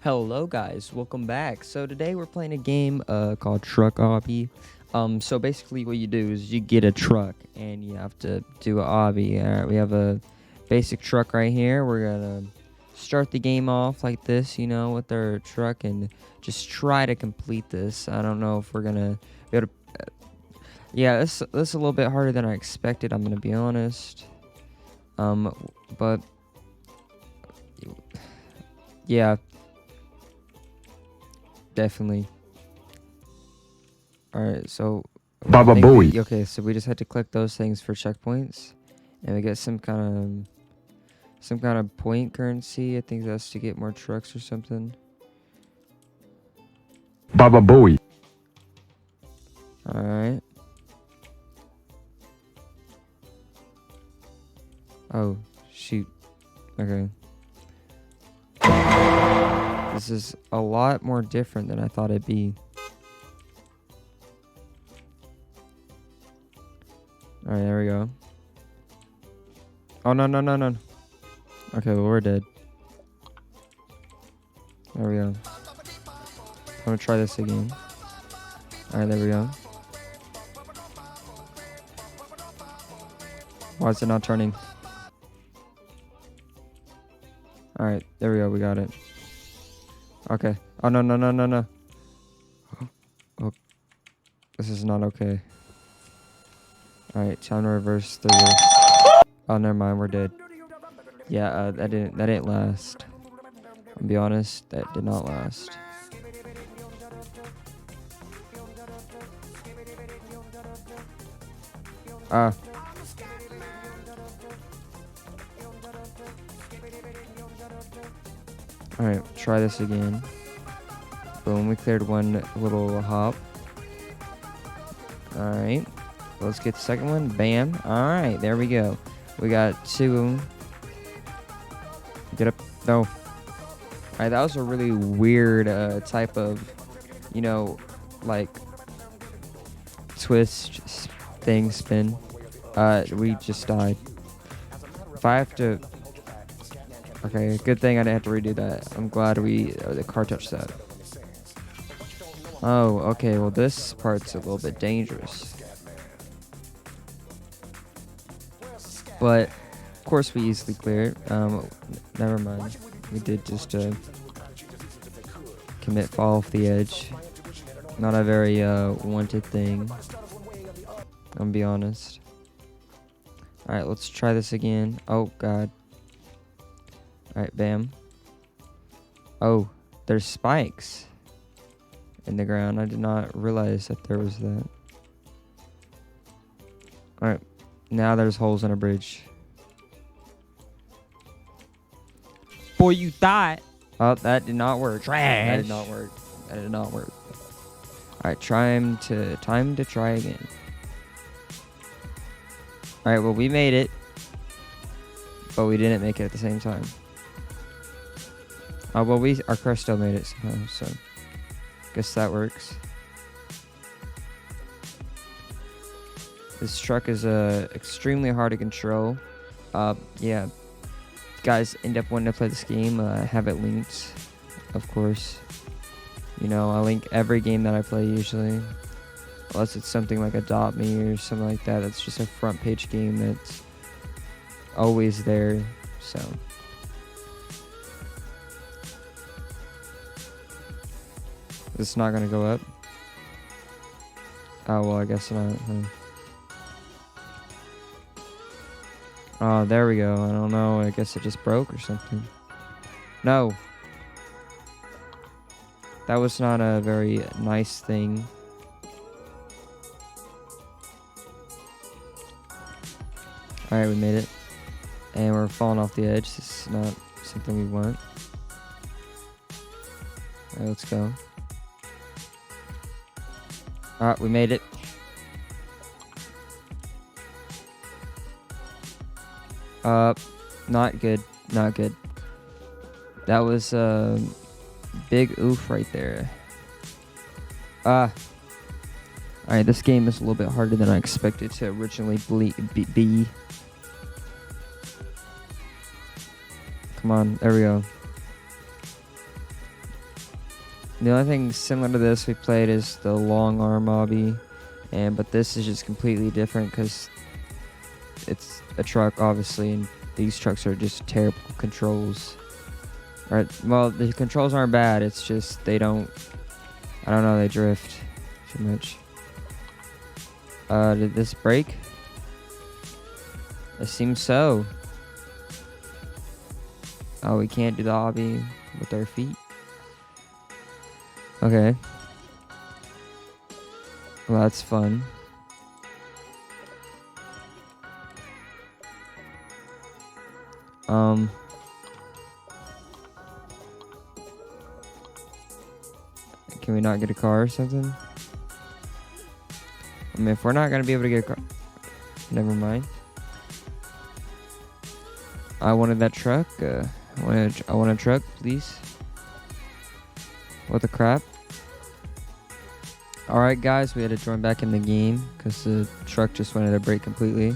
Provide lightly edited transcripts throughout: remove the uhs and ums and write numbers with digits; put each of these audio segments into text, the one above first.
Hello guys, welcome back. So today we're playing a game called Truck Obby. So basically what you do is you get a truck and you have to do a obby. Alright, we have a basic truck right here. We're gonna start the game off like this, with our truck and just try to complete this. I don't know if we're gonna be able to yeah, this is a little bit harder than I expected, I'm gonna be honest. But yeah, definitely. Alright, so Baba Booey. okay, so we just had to click those things for checkpoints, and we get some kind of point currency. I think that's to get more trucks or something. Baba Booey. Alright. Oh, shoot. Okay. This is a lot more different than I thought it'd be. Alright, there we go. Oh, no. Okay, well, we're dead. There we go. I'm gonna try this again. Alright, there we go. Why is it not turning? Alright, there we go, we got it. Okay. Oh, no. Oh, this is not okay. Alright, time to reverse through this. Oh, never mind, we're dead. Yeah, that didn't last. I'll be honest, that did not last. Ah. Alright, try this again. Boom, we cleared one little hop. Alright, let's get the second one. Bam. Alright, there we go. We got two. Get up. No. Alright, that was a really weird type of, like twist thing spin. We just died. If I have to... Okay, good thing I didn't have to redo that. I'm glad the car touched that. Oh, okay, well this part's a little bit dangerous. But, of course we easily clear it. Never mind. We did just commit fall off the edge. Not a very wanted thing. I'm gonna be honest. Alright, let's try this again. Oh, God. Alright, bam. Oh, there's spikes in the ground. I did not realize that there was that. Alright, now there's holes in a bridge. Boy, you thought. Oh, that did not work. Trash. That did not work. Alright, time to try again. Alright, well, we made it. But we didn't make it at the same time. Oh, well, our car still made it somehow, so guess that works. This truck is extremely hard to control. Yeah, guys end up wanting to play this game. I have it linked, of course. I link every game that I play usually, unless it's something like Adopt Me or something like that. That's just a front page game that's always there. So. It's not gonna go up. Oh, well, I guess not. Oh, there we go. I don't know. I guess it just broke or something. No. That was not a very nice thing. Alright, we made it. And we're falling off the edge. This is not something we want. Alright, let's go. Alright, we made it. Not good. Not good. That was a big oof right there. Alright, this game is a little bit harder than I expected to originally be. Come on, there we go. The only thing similar to this we played is the long arm obby, but this is just completely different because it's a truck, obviously, and these trucks are just terrible controls. Right? Well, the controls aren't bad. It's just they don't. I don't know. They drift too much. Did this break? It seems so. Oh, we can't do the obby with our feet. Okay. Well, that's fun. Can we not get a car or something? I mean, if we're not gonna be able to get a car, never mind. I wanted that truck. I want a truck, please. What the crap? Alright, guys, we had to join back in the game because the truck just wanted to break completely.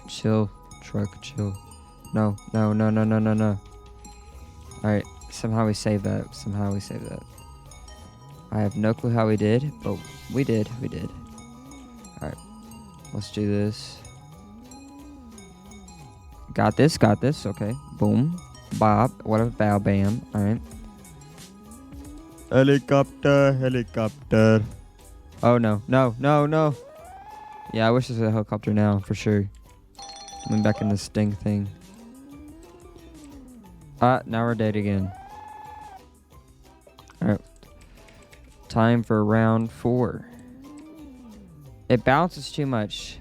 Chill, truck, chill. No. Alright, somehow we saved that. I have no clue how we did, but we did. Alright, let's do this. Got this, okay. Boom. Bob, what a bow bam. Alright. Helicopter. Oh, no. Yeah, I wish there was a helicopter now, for sure. I'm back in the sting thing. Now we're dead again. Alright. Time for round 4. It bounces too much.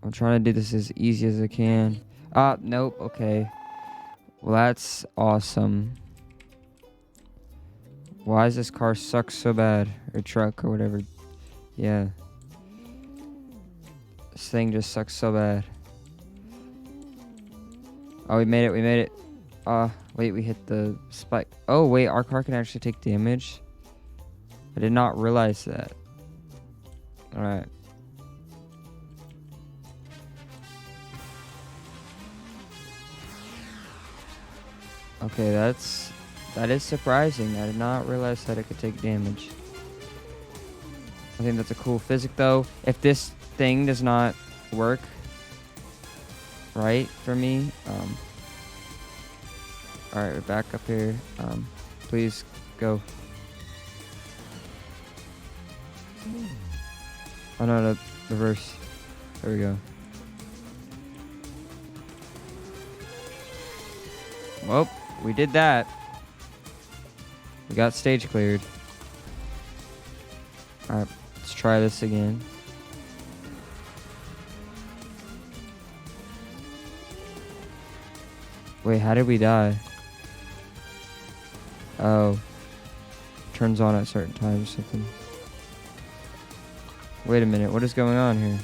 I'm trying to do this as easy as I can. Nope, okay. Well, that's awesome. Why does this car suck so bad? Or truck or whatever. Yeah. This thing just sucks so bad. Oh, we made it. Wait, we hit the spike. Oh, wait, our car can actually take damage. I did not realize that. Alright. Okay, that is surprising. I did not realize that it could take damage. I think that's a cool physic, though. If this thing does not work right for me, alright, we're back up here. Please go. Oh no, the reverse. There we go. Well, we did that. We got stage cleared. Alright, let's try this again. Wait, how did we die? Oh. Turns on at certain times or something. Wait a minute, what is going on here?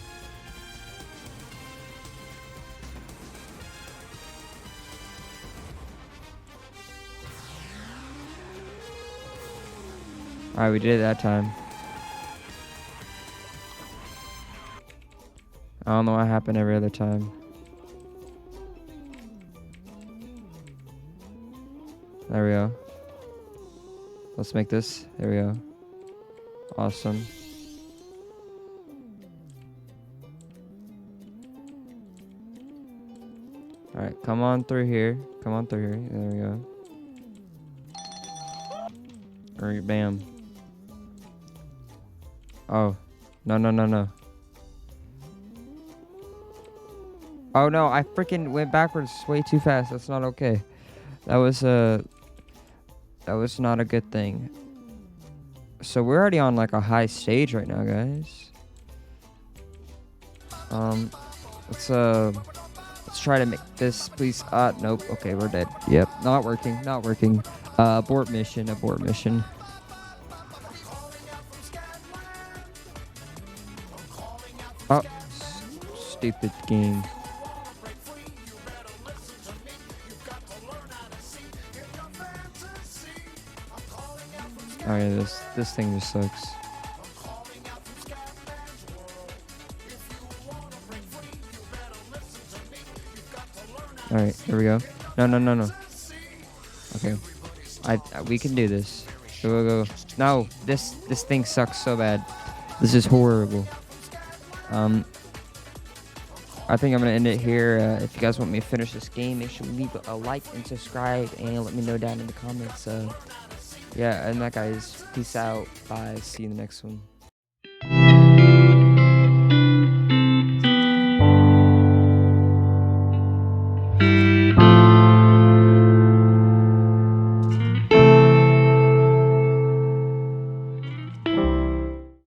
Alright, we did it that time. I don't know what happened every other time. There we go. Let's make this. There we go. Awesome. Alright, come on through here. There we go. Alright, bam. Oh. No. Oh no, I freaking went backwards way too fast. That's not okay. That was not a good thing. So we're already on like a high stage right now, guys. Let's try to make this, please. Nope. Okay, we're dead. Yep, not working. Abort mission. Oh, stupid game. Oh yeah, this thing just sucks. All right, here we go. No, no, no, no. Okay, we can do this. Go, go, go. No, this thing sucks so bad. This is horrible. I think I'm gonna end it here. If you guys want me to finish this game, make sure you leave a like and subscribe, and let me know down in the comments. Yeah, and that guys, peace out. Bye. See you in the next one.